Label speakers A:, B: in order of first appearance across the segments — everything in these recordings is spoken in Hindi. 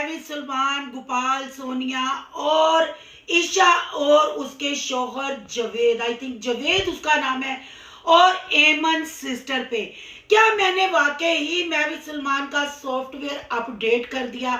A: महवी सुल्तान, गोपाल, सोनिया और ईशा और उसके शोहर जवेद, आई थिंक जवेद उसका नाम है, और एमन सिस्टर पे क्या मैंने वाकई ही महविश सलमान का सॉफ्टवेयर अपडेट कर दिया।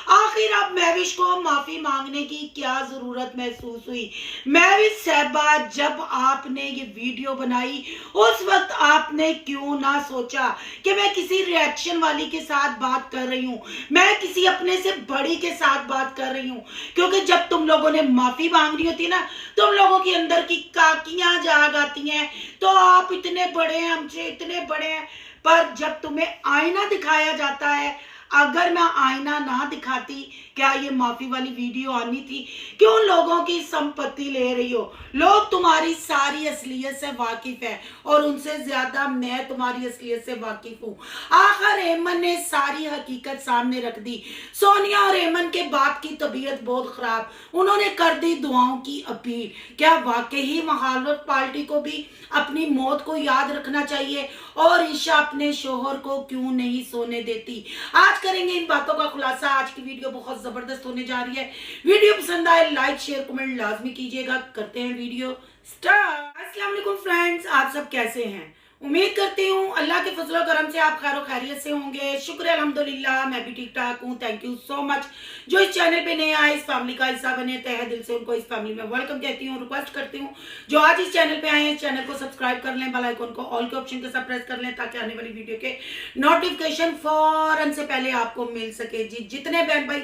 A: आखिर अब महविश को माफी मांगने की क्या जरूरत महसूस हुई। महविश साहबा, जब आपने ये वीडियो बनाई उस वक्त आपने क्यों ना सोचा कि मैं किसी रिएक्शन वाली के साथ बात कर रही हूँ, मैं किसी अपने से बड़ी के साथ बात कर रही हूँ। क्योंकि जब तुम लोगों ने माफी मांगनी होती ना, तुम लोगों के अंदर की काकियां जाग आती हैं, तो आप इतने बड़े हैं, हमसे इतने बड़े हैं, पर जब तुम्हें आईना दिखाया जाता है, अगर मैं आईना ना दिखाती, क्या ये माफी वाली वीडियो आनी थी? क्यों लोगों की संपत्ति ले रही हो? लोग तुम्हारी सारी असलियत से वाकिफ है और उनसे ज्यादा मैं तुम्हारी असलियत से वाकिफ हूँ। आखिर एमन ने सारी हकीकत सामने रख दी। सोनिया और एमन के बाप की तबीयत बहुत खराब, उन्होंने कर दी दुआओं की अपील। क्या वाकई ही मुखालिफ पार्टी को भी अपनी मौत को याद रखना चाहिए? और ईशा अपने शोहर को क्यों नहीं सोने देती? आज करेंगे इन बातों का खुलासा। आज की वीडियो बहुत जबरदस्त होने जा रही है। वीडियो पसंद आए लाइक शेयर कमेंट लाजमी कीजिएगा। करते हैं वीडियो स्टार्ट। अस्सलाम वालेकुम फ्रेंड्स, आप सब कैसे हैं? उम्मीद करती हूँ अल्लाह के फजल और करम से आप खैर खैरियत से होंगे। शुक्र है अल्हम्दुलिल्लाह, मैं भी ठीक ठाक हूँ। Thank you so much. जो इस चैनल पे नए आए, इस फैमिली का हिस्सा बने, तहे दिल से उनको इस फैमिली में वेलकम कहती हूँ। रिक्वेस्ट करती हूँ जो आज इस चैनल पे आए हैं, इस चैनल को सब्सक्राइब कर लें, बेल आइकन को ऑल के ऑप्शन के साथ प्रेस कर लें, ताकि आने वाली वीडियो के नोटिफिकेशन फौरन से पहले आपको मिल सके। जी, जितने बहन भाई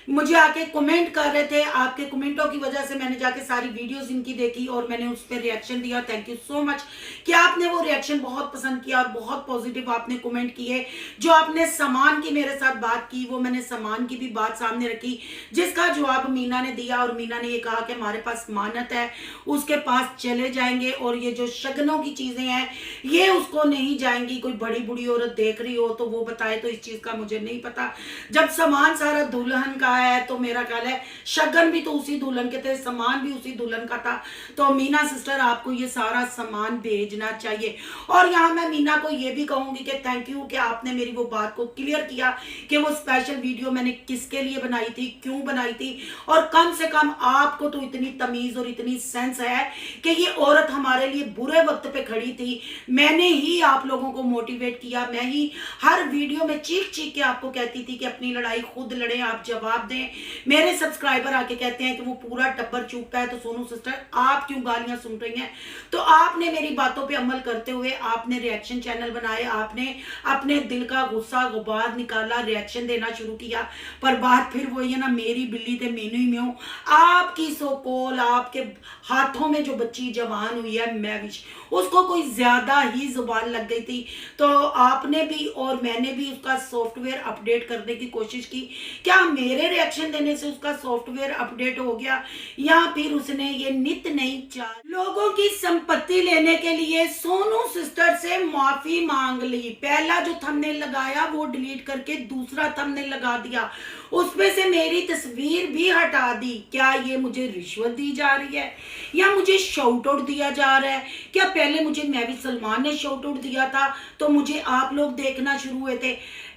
A: मुझे आके कमेंट कर रहे थे, आपके कमेंटों की वजह से मैंने जाके सारी वीडियोस इनकी देखी और मैंने उस पर रिएक्शन दिया। थैंक यू सो मच कि आपने वो रिएक्शन बहुत पसंद किया और बहुत पॉजिटिव आपने कमेंट किए। जो आपने सामान की मेरे साथ बात की, वो मैंने सामान की भी बात सामने रखी, जिसका जवाब मीना ने दिया। और मीना ने ये कहा कि हमारे पास मानत है, उसके पास चले जाएंगे, और ये जो शगनों की चीजें हैं ये उसको नहीं जाएंगी। कोई बड़ी बुढ़ी औरत देख रही हो तो वो बताए, तो इस चीज का मुझे नहीं पता। जब सामान सारा दुल्हन का है तो मेरा ख्याल है शगन भी तो उसी दुल्हन के थे, सामान भी उसी दुल्हन का था। तो मीना सिस्टर, आपको ये सारा सामान भेजना चाहिए। और यहाँ मैं मीना को ये भी कहूंगी कि थैंक यू कि आपने मेरी वो बात को क्लियर किया कि वो स्पेशल वीडियो मैंने किसके लिए बनाई थी, क्यों बनाई थी। और कम से कम आपको तो इतनी तमीज और इतनी सेंस है कि ये औरत हमारे लिए बुरे वक्त पे खड़ी थी। मैंने ही आप लोगों को मोटिवेट किया, मैं ही हर वीडियो में चीख चीख के आपको कहती थी कि अपनी लड़ाई खुद लड़े, आप जवाब दें। मेरे सब्सक्राइबर आके कहते हैं कि वो पूरा टब्बर चूकता है, तो सोनू सिस्टर आप क्यों गालियां सुन रही हैं? तो आपने मेरी बातों पे अमल करते हुए आपने रिएक्शन चैनल बनाए, आपने अपने दिल का गुस्सा गुबार निकाला, रिएक्शन देना शुरू किया। पर बात फिर वही है ना, मेरी बिल्ली थे मेनू ही में हूं। आपकी सोकोल, आपके हाथों में जो बच्ची जवान हुई है महविश, उसको कोई ज्यादा ही जुबान लग गई थी। तो आपने भी और मैंने भी उसका सॉफ्टवेयर अपडेट करने की कोशिश की। क्या मेरे रिएक्शन देने से उसका सॉफ्टवेयर अपडेट हो गया, या फिर उसने ये नित नई चाल लोगों की संपत्ति लेने के लिए सोनू सिस्टर से माफी मांग ली? पहला जो थंबनेल लगाया वो डिलीट करके दूसरा थंबनेल लगा दिया, उसमें से मेरी तस्वीर भी हटा दी। क्या ये मुझे रिश्वत दी जा रही है या मुझे शाउट आउट दिया जा रहा है? क्या पहले मुझे महविश सलमान ने शाउट आउट दिया था तो मुझे आप लोग देखना शुरू हुए थे?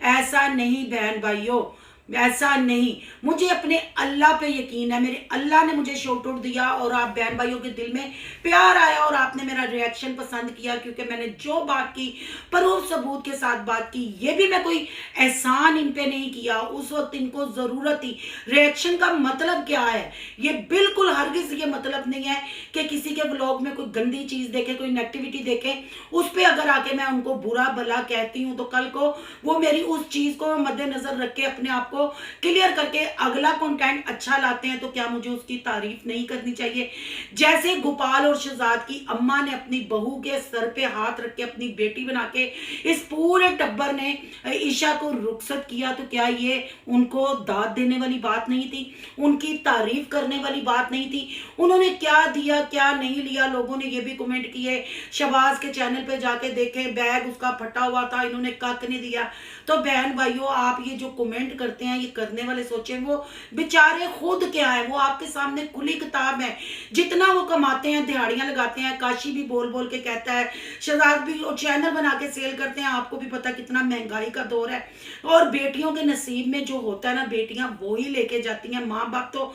A: ऐसा नहीं बहन भाइयों, ऐसा नहीं। मुझे अपने अल्लाह पे यकीन है, मेरे अल्लाह ने मुझे शॉट आउट दिया और आप बहन भाइयों के दिल में प्यार आया और आपने मेरा रिएक्शन पसंद किया, क्योंकि मैंने जो बात की प्रूफ सबूत के साथ बात की। ये भी मैं कोई एहसान इन पे नहीं किया, उस वक्त इनको जरूरत थी। रिएक्शन का मतलब क्या है? ये बिल्कुल हरगिज ये मतलब नहीं है कि किसी के व्लॉग में कोई गंदी चीज देखे, कोई नेगेटिविटी देखे, उस पर अगर आके मैं उनको बुरा भला कहती हूँ तो कल को वो मेरी उस चीज को मद्देनजर रख के अपने आप को क्लियर करके अगला कंटेंट अच्छा लाते हैं, तो क्या मुझे उसकी तारीफ नहीं करनी चाहिए? जैसे गोपाल और शहजाद की अम्मा ने अपनी बहू के सर पे हाथ रख के अपनी बेटी बना के इस पूरे टब्बर ने ईशा को रुखसत किया, तो क्या ये उनको दाद देने वाली बात नहीं थी? उनकी तारीफ करने वाली बात नहीं थी? उन्होंने क्या दिया क्या नहीं लिया? लोगों ने ये भी कमेंट किए। शहबाज के चैनल पे जाके देखे, बैग उसका फटा हुआ था, इन्होंने कक नहीं दिया। तो बहन भाइयों, आप ये जो कमेंट करते हैं हैं, ये करने वाले सोचें, वो बेचारे खुद क्या है, वो आपके सामने खुली किताब है। जितना वो कमाते हैं, दिहाड़ियां लगाते हैं। काशी भी बोल बोल के कहता है, शहजाद भी और चैनल बना के सेल करते हैं। आपको भी पता कितना महंगाई का दौर है, और बेटियों के नसीब में जो होता है ना, बेटियां वो ही लेके जाती हैं। माँ बाप तो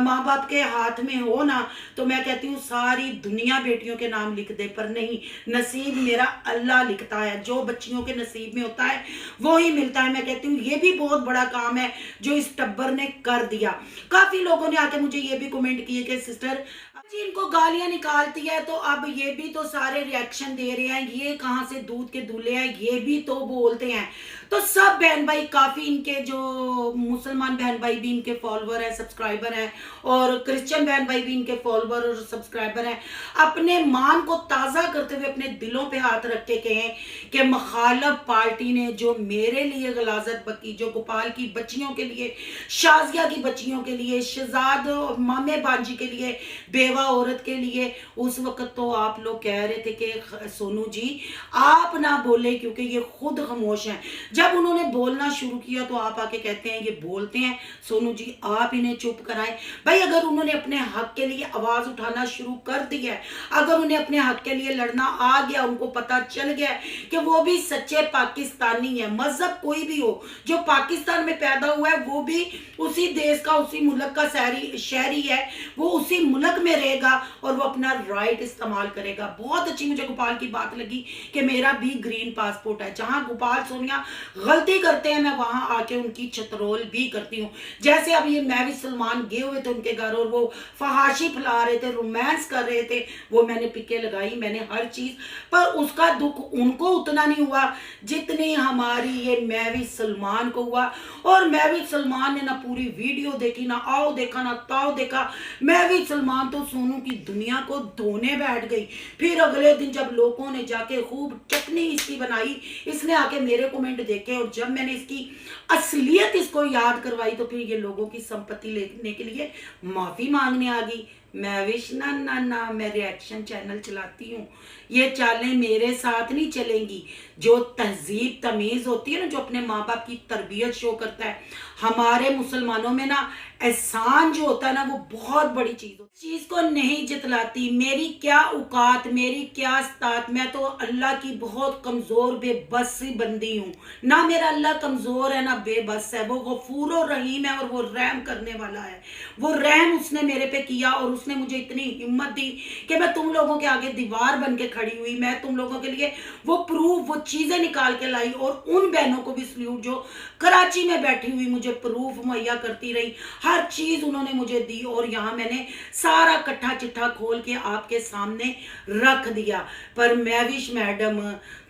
A: माँ बाप के हाथ में हो ना, तो मैं कहती हूँ सारी दुनिया बेटियों के नाम लिख दे, पर नहीं, नसीब मेरा अल्लाह लिखता है। जो बच्चियों के नसीब में होता है वो ही मिलता है। मैं कहती हूँ ये भी बहुत बड़ा काम है जो इस टब्बर ने कर दिया। काफी लोगों ने आके मुझे ये भी कमेंट किए कि सिस्टर जी इनको गालियां निकालती है, तो अब ये भी तो सारे रिएक्शन दे रहे हैं, ये कहां से दूध के दूल्हे हैं, ये भी तो बोलते हैं। तो सब बहन भाई, काफी इनके जो मुसलमान बहन भाई भी इनके फॉलोवर है, सब्सक्राइबर है, और क्रिश्चियन बहन भाई भी इनके फॉलोवर और सब्सक्राइबर हैं। अपने मान को ताजा करते हुए अपने दिलों पे हाथ रख के कहें कि मुखालिफ पार्टी ने जो मेरे लिए गलाजत बकी, जो गोपाल की बच्चियों के लिए, शाजिया की बच्चियों के लिए, शहजाद मामे बांजी के लिए, बेवा औरत के लिए, उस वक्त तो आप लोग कह रहे थे कि सोनू जी आप ना बोले, क्योंकि ये खुद खामोश हैं। जब उन्होंने बोलना शुरू किया तो आप आके कहते हैं ये बोलते हैं, सोनू जी आप इन्हें चुप कराएं। भाई अगर उन्होंने अपने हक के लिए आवाज उठाना शुरू कर दी है, अगर उन्हें अपने हक के लिए लड़ना आ गया, उनको पता चल गया कि वो भी सच्चे पाकिस्तानी है, मजहब कोई भी हो, जो पाकिस्तान में पैदा हुआ है वो भी उसी देश का, उसी मुल्क का शहरी है, वो उसी मुल्क में रहेगा और वो अपना राइट इस्तेमाल करेगा। बहुत अच्छी मुझे गोपाल की बात लगी कि मेरा भी ग्रीन पासपोर्ट है। जहां गोपाल सोनिया गलती करते हैं मैं वहां आके उनकी छतरोल भी करती हूँ। जैसे अब ये मैं भी सलमान गए हुए थे उनके घर और वो फहाशी फैला रहे थे, रोमांस कर रहे थे, वो मैंने पिके लगाई, मैंने हर चीज, पर उसका दुख उनको उतना नहीं हुआ जितनी हमारी ये मैं भी सलमान को हुआ। और मैं भी सलमान ने ना पूरी वीडियो देखी, ना आओ देखा, ना ताओ देखा। मैं भी सलमान तो सोनू की दुनिया को धोने बैठ गई। फिर अगले दिन जब लोगों ने जाके खूब चटनी इसकी बनाई, इसने आके मेरे कमेंट देखे, और जब मैंने इसकी असलियत इसको याद करवाई तो फिर ये लोगों की संपत्ति लेने के लिए माफी मांगने आ गई। मैं विश ना ना ना, मैं रिएक्शन चैनल चलाती हूँ, ये चालें मेरे साथ नहीं चलेंगी। जो तहजीब तमीज होती है ना, जो अपने माँ बाप की तरबियत शो करता है, हमारे मुसलमानों में ना एहसान जो होता है ना, वो बहुत बड़ी चीज होती है। चीज को नहीं जितलाती। मेरी क्या औकात, मेरी क्या स्तात, मैं तो अल्लाह की बहुत कमजोर बेबस सी बंदी हूँ। ना मेरा अल्लाह कमजोर है ना बेबस है, वो गफूर और रहीम है और वो रहम करने वाला है। वो रहम उसने मेरे पे किया और उसने मुझे इतनी हिम्मत दी कि मैं तुम लोगों के आगे दीवार बन के खड़ी हुई। मैं तुम लोगों के लिए वो प्रूफ, वो चीजें निकाल के लाई, और उन बहनों को भी सल्यूट जो कराची में बैठी हुई मुझे प्रूफ मुहैया करती रही। हर चीज उन्होंने मुझे दी और यहाँ मैंने सारा कट्ठा चिट्ठा खोल के आपके सामने रख दिया। पर महविश मैडम,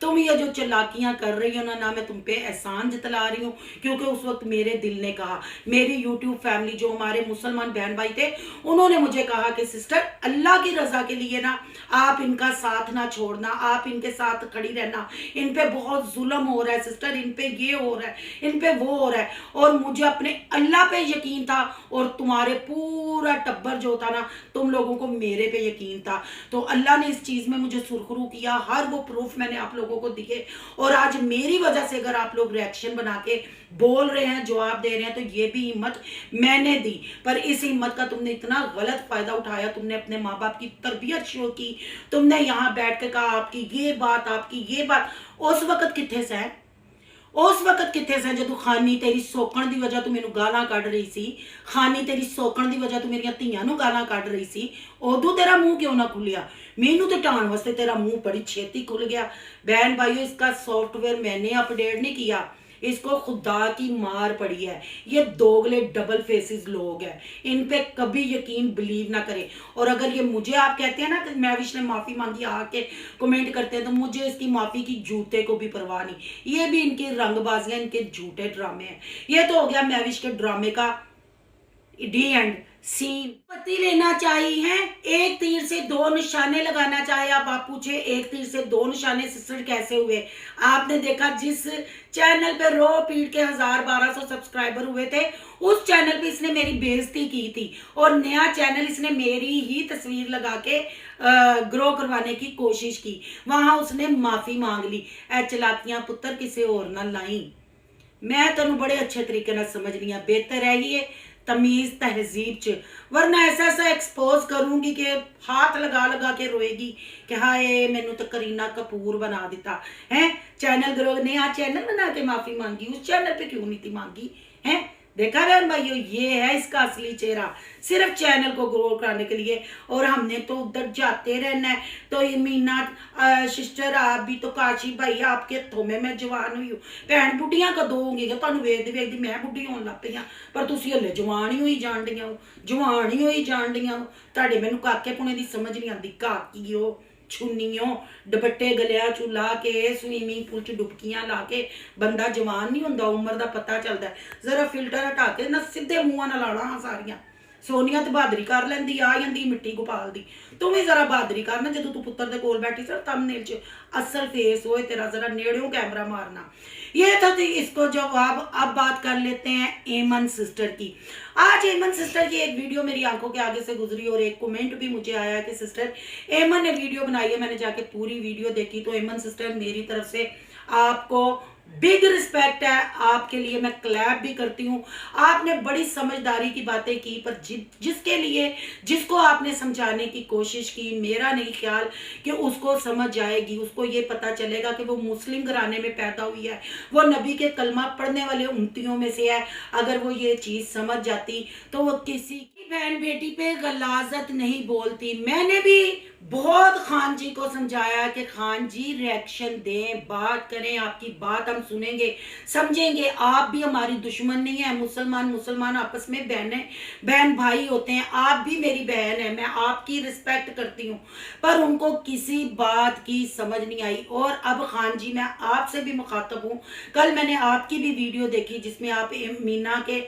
A: तुम ये जो चालाकियां कर रही हो ना, मैं तुम पे एहसान जतला रही हूँ, क्योंकि उस वक्त मेरे दिल ने कहा, मेरी यूट्यूब फैमिली जो हमारे मुसलमान बहन भाई थे, उन्होंने मुझे कहा कि सिस्टर अल्लाह की रजा के लिए ना आप इनका साथ ना छोड़ना, आप इनके साथ खड़ी रहना, इन पे बहुत जुल्म हो रहा है सिस्टर, इन पे ये हो रहा है, इन पे वो हो रहा है। और मुझे अपने अल्लाह पे यकीन था, और तुम्हारे पूरा टब्बर जो था ना, तुम लोगों को मेरे पे यकीन था। तो अल्लाह ने इस चीज में मुझे सुरखरू किया, हर वो प्रूफ मैंने आप लोगों को दिए, और आज मेरी वजह से अगर आप लोग रिएक्शन बना के बोल रहे हैं, जवाब दे रहे हैं, तो ये भी हिम्मत मैंने दी। पर इस हिम्मत का तुमने इतना गलत फायदा उठाया, तुमने अपने माँ बाप की तरबियत शो की, तुमने यहाँ बैठ के कहा आपकी ये बात, आपकी ये बात। उस वक्त किथे से है, उस वक्त किथे से जो खानी तेरी सोकण की वजह तू मैनू गालां कढ़ रही सी, खानी तेरी सोकण की वजह तू मेरिया धीआं नू गालां कढ़ रही सी, उदों तेरा मुंह क्यों ना खुलिया? मैनू तो टाण वास्ते तेरा मुंह बड़ी छेती खुल गया। बहन भाइयों, इसका सॉफ्टवेयर मैंने अपडेट नहीं किया, इसको खुदा की मार पड़ी है। ये दोगले डबल फेसेस लोग हैं, इन पे कभी यकीन बिलीव ना करें। और अगर ये मुझे आप कहते हैं ना कि महविश ने माफी मांगी आके कमेंट करते हैं, तो मुझे इसकी माफी की जूते को भी परवाह नहीं। ये भी इनकी रंगबाजियां, इनके झूठे ड्रामे हैं। ये तो हो गया महविश के ड्रामे का डी एंड सीन। पति लेना चाहिए, एक तीर से दो निशाने लगाना चाहे। आप पूछे एक तीर से दो निशाने सिस्टर कैसे हुए? आपने देखा जिस चैनल पे रो पीट के 1000-1200 सब्सक्राइबर हुए थे, उस चैनल पे इसने मेरी बेइज्जती की थी, और नया चैनल इसने मेरी ही तस्वीर लगा के ग्रो करवाने की कोशिश की, वहां उसने माफी मांग ली। ए चलाकियां पुत्र किसी और ना लाई, मैं तेन बड़े अच्छे तरीके नाल समझनी आ, बेहतर है ये तमीज़ तहजीब च, वरना ऐसा ऐसा एक्सपोज करूंगी कि हाथ लगा लगा के रोएगी कि हाय मैनू तो करीना कपूर बना दिता है। चैनल ग्रो ने आज चैनल बना के माफ़ी मांगी, उस चैनल पे क्यों नहीं थी मांगी है। देखा बहन भाइयों, ये है इसका असली चेहरा, सिर्फ चैनल को ग्रो कराने के लिए। और हमने तो उधर जाते रहना है। तो ये मीना सिस्टर, आप भी तो काशी भाई आपके हथों में मैं जवान हुई हूँ। भैन बुढ़ियां कदों होंगी, तुहानू वेखदी वेखदी मैं बुढ़ी होने लग पई हां, पर तुसीं हले जवान ही होई जाण डीआं हो, जवान ही होई जाण डीआं हो। तुहाडे मैनू काके पुणे दी समझ नहीं आती, काकी हो छुन्नियों दुपट्टे गलिया चू ला के स्विमिंग पूल च डुबकियां ला के बंदा जवान नहीं होंदा, उम्र का पता चलता है। जरा फिल्टर हटा के ना सीधे मुंह नाल लाना हाँ सारियां। सोनिया तो बहादरी कर लैंदी, आ जांदी मिट्टी गोपाल दी। तू भी जरा बहादरी करना, जो तू पुत्र दे कोल बैठी सर थंबनेल च असल फेस होए तेरा, जरा नेड़ियों कैमरा मारना। ये था तो इसको जवाब। अब बात कर लेते हैं एमन सिस्टर की। आज एमन सिस्टर की एक वीडियो मेरी आंखों के आगे से गुजरी और एक कमेंट भी मुझे आया कि सिस्टर एमन ने वीडियो बनाई है। मैंने जाके पूरी वीडियो देखी। तो एमन सिस्टर, मेरी तरफ से आपको बिग रिस्पेक्ट है, आपके लिए मैं क्लैप भी करती हूँ। आपने बड़ी समझदारी की बातें की, पर जिसके लिए जिसको आपने समझाने की कोशिश की, मेरा नहीं ख्याल कि उसको समझ आएगी। उसको ये पता चलेगा कि वो मुस्लिम घराने में पैदा हुई है, वो नबी के कलमा पढ़ने वाले उम्मतियों में से है। अगर वो ये चीज़ समझ जाती तो वो किसी की बहन बेटी पे गलाजत नहीं बोलती। मैंने भी बहुत खान जी को समझाया कि खान जी रिएक्शन दें, बात करें, आपकी बात हम सुनेंगे समझेंगे। आप भी हमारी दुश्मन नहीं है। मुसलमान आपस में बहन भाई होते हैं। आप भी मेरी बहन है, मैं आपकी रिस्पेक्ट करती हूँ, पर उनको किसी बात की समझ नहीं आई। और अब खान जी, मैं आपसे भी मुखातब हूँ। कल मैंने आपकी भी वीडियो देखी जिसमें आप मीना के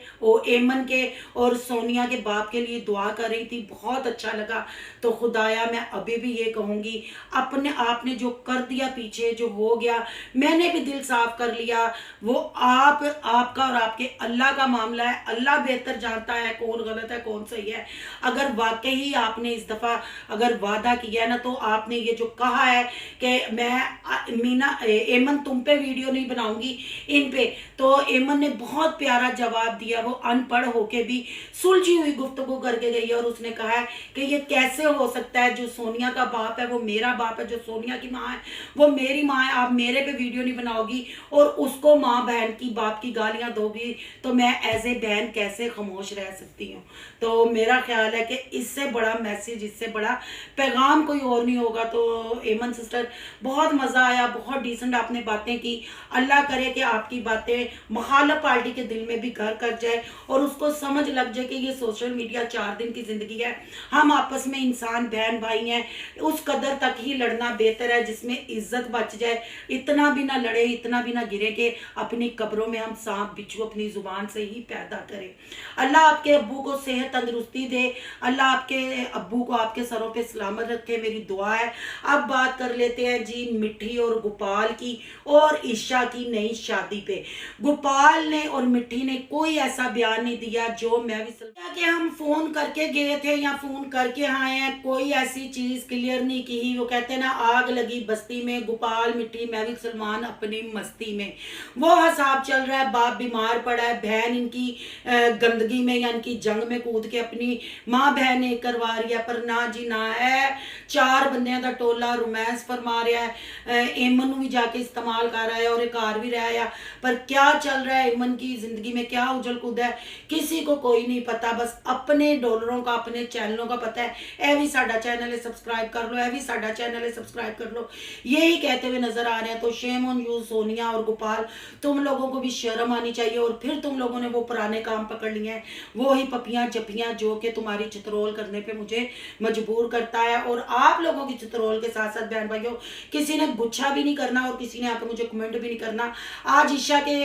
A: एमन के और सोनिया के बाप के लिए दुआ कर रही थी, बहुत अच्छा लगा। तो खुदाया मैं अभी भी ये कहूँगी, अपने आपने जो कर दिया पीछे, जो हो गया, मैंने भी दिल साफ कर लिया। वो आपका और आपके अल्लाह का मामला है। अल्लाह बेहतर जानता है कौन गलत है कौन सही है। अगर वाकई ही आपने इस दफ़ा अगर वादा किया है ना, तो आपने ये जो कहा है कि मैं मीना एमन तुम पे वीडियो नहीं बनाऊंगी इन पे, तो एमन ने बहुत प्यारा जवाब दिया। वो अनपढ़ होके भी सुलझी हुई गुफ्तगू करके गई है और उसने कहा है कि ये कैसे हो सकता है, जो सोनिया का बाप है वो मेरा बाप है, जो सोनिया की माँ है वो मेरी माँ है। आप मेरे पे वीडियो नहीं बनाओगी और उसको माँ बहन की बाप की गालियाँ दोगी, तो मैं एज ए बहन कैसे खामोश रह सकती हूँ। तो मेरा ख्याल है कि इससे बड़ा मैसेज, इससे बड़ा पैगाम कोई और नहीं होगा। तो एमन सिस्टर, बहुत मज़ा आया, बहुत डिसेंट आपने बातें की। अल्लाह करे कि आपकी बातें मुखालिफ पार्टी के दिल में भी घर कर जाए और उसको समझ लग जाए कि ये सोशल मीडिया 4 दिन की ज़िंदगी है। हम आपस में इंसान बहन भाई हैं, उस कदर तक ही लड़ना बेहतर है जिसमें इज्जत बच जाए। इतना भी ना लड़े, इतना भी ना गिरे कि अपनी कब्रों में हम सांप बिच्छू अपनी ज़ुबान से ही पैदा करें। अल्लाह आपके अब्बू को सेहत तंदुरुस्ती दे, अल्लाह आपके अब्बू को आपके सरों पे सलामत रखे, मेरी दुआ है। अब बात कर लेते हैं जी मिठी और गोपाल की और ईशा की नई शादी पे। गोपाल ने और मिठी ने कोई ऐसा बयान नहीं दिया जो मैं भी कि हम फोन करके गए थे या फोन करके आए हैं, कोई ऐसी चीज क्लियर नहीं की। वो कहते हैं ना, आग लगी बस्ती में, गोपाल मिठी मैं भी सलमान अपनी मस्ती में। वो हिसाब चल रहा है, बाप बीमार पड़ा है, बहन इनकी गंदगी में या इनकी जंग में कूद के अपनी माँ बहन एक करवा रही है। पर ना जी ना है, 4 बंदियां का टोला रोमांस फरमा रहा है, एमन भी जाके इस्तेमाल कर रहा है और एक कार भी रहा है। पर क्या चल रहा है एमन की जिंदगी में, क्या उजल कूद है, किसी को कोई नहीं पता। बस अपने डॉलरों का, अपने चैनलों का पता है। ए भी साडा चैनल है, सब्सक्राइब कर लो, ए भी साडा चैनल है, सब्सक्राइब कर लो, यही कहते हुए नजर आ रहे हैं। तो शेम ऑन यू सोनिया और गोपाल, तुम लोगों को भी शर्म आनी चाहिए। और फिर तुम लोगों ने वो पुराने काम पकड़ लिए हैं, वो ही पपियां जपियां जो कि तुम्हारी चित्रोल करने पे मुझे मजबूर करता है। और आप लोगों की चित्रोल के साथ साथ बहन भाइयों, किसी ने गुच्छा भी नहीं करना और किसी ने आकर मुझे कमेंट भी नहीं करना। आज ईशा के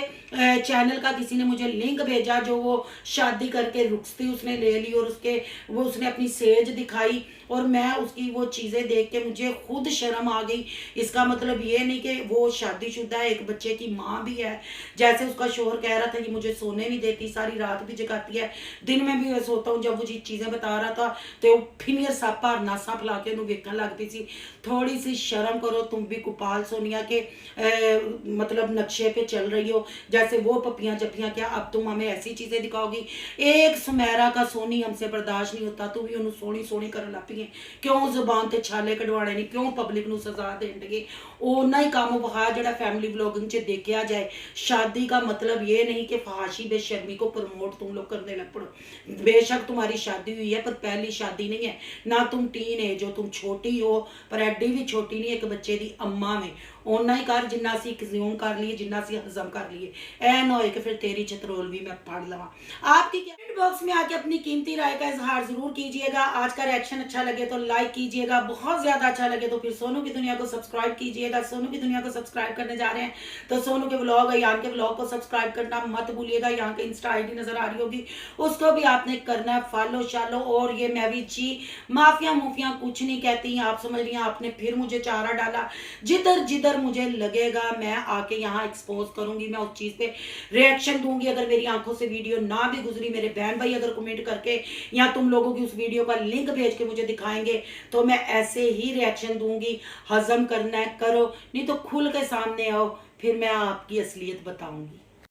A: चैनल का किसी ने मुझे लिंक भेजा, जो वो शादी करके रुखसती उसने ले ली और उसने अपनी सेज दिखाई और मैं उसकी वो चीज़ें देख के मुझे खुद शर्म आ गई। इसका मतलब ये नहीं कि वो शादीशुदा है, एक बच्चे की माँ भी है। जैसे उसका शोहर कह रहा था कि मुझे सोने नहीं देती, सारी रात भी जगाती है, दिन में भी मैं सोता हूँ। जब वो जी चीज़ें बता रहा था तो फिनियर सापा नासा फैला के उन्हें वेखन लगती सी। थोड़ी सी शर्म करो, तुम भी गोपाल सोनिया के मतलब नक्शे पे चल रही हो। जैसे वो पपियाँ जपियाँ, क्या अब तुम हमें ऐसी चीज़ें दिखाओगी? एक सुमेरा का सोनी हमसे बर्दाश्त नहीं होता, तू भी उन्होंने सोनी सोनी कर लापी है। क्यों जुबान ते छाले कढ़वाने नहीं, क्यों पब्लिक नू सजा देन लगे? ओना ही काम वहा जो फैमिली व्लॉगिंग च देखा जाए। शादी का मतलब ये नहीं कि फहाशी बेशर्मी को प्रमोट तुम लोग करने लग पड़ो। बेशक तुम्हारी शादी हुई है पर पहली शादी नहीं है ना, तुम टीन एज हो, तुम छोटी हो पर एडी भी छोटी नहीं, एक बच्चे की अम्मा में ओना ही कर जिन्ना असी कंज्यूम कर लिए, जिन्ना असी हजम कर लिए। ऐ ना हो कि फिर तेरी चतरोल भी मैं पढ़ लवा। आपकी कमेंट बॉक्स में आके अपनी कीमती राय का इजहार जरूर कीजिएगा। आज का रिएक्शन अच्छा लगे तो लाइक कीजिएगा, बहुत ज्यादा अच्छा लगे तो फिर सोनू की दुनिया को सब्सक्राइब कीजिएगा। सोनू की दुनिया को सब्सक्राइब करने जा रहे हैं तो सोनू के व्लॉग यहाँ के व्लॉग को सब्सक्राइब करना मत भूलिएगा। यहाँ के इंस्टा आईडी नजर आ रही होगी, उसको भी आपने करना है फॉलो शालो। और ये मैं भी जी माफिया मुफिया कुछ नहीं कहती, आप समझ रही हैं। आपने फिर मुझे चारा डाला, जिधर जिधर मुझे लगेगा मैं आके यहाँ एक्सपोज करूंगी, मैं उस चीज पे रिएक्शन दूंगी। अगर मेरी आंखों से वीडियो ना भी गुजरी, मेरे बहन भाई अगर कमेंट करके या तुम लोगों की उस वीडियो का लिंक भेज के मुझे दिखाएंगे तो मैं ऐसे ही रिएक्शन दूंगी। हजम करना है करो, नहीं तो खुल के सामने आओ, फिर मैं आपकी असलियत बताऊंगी।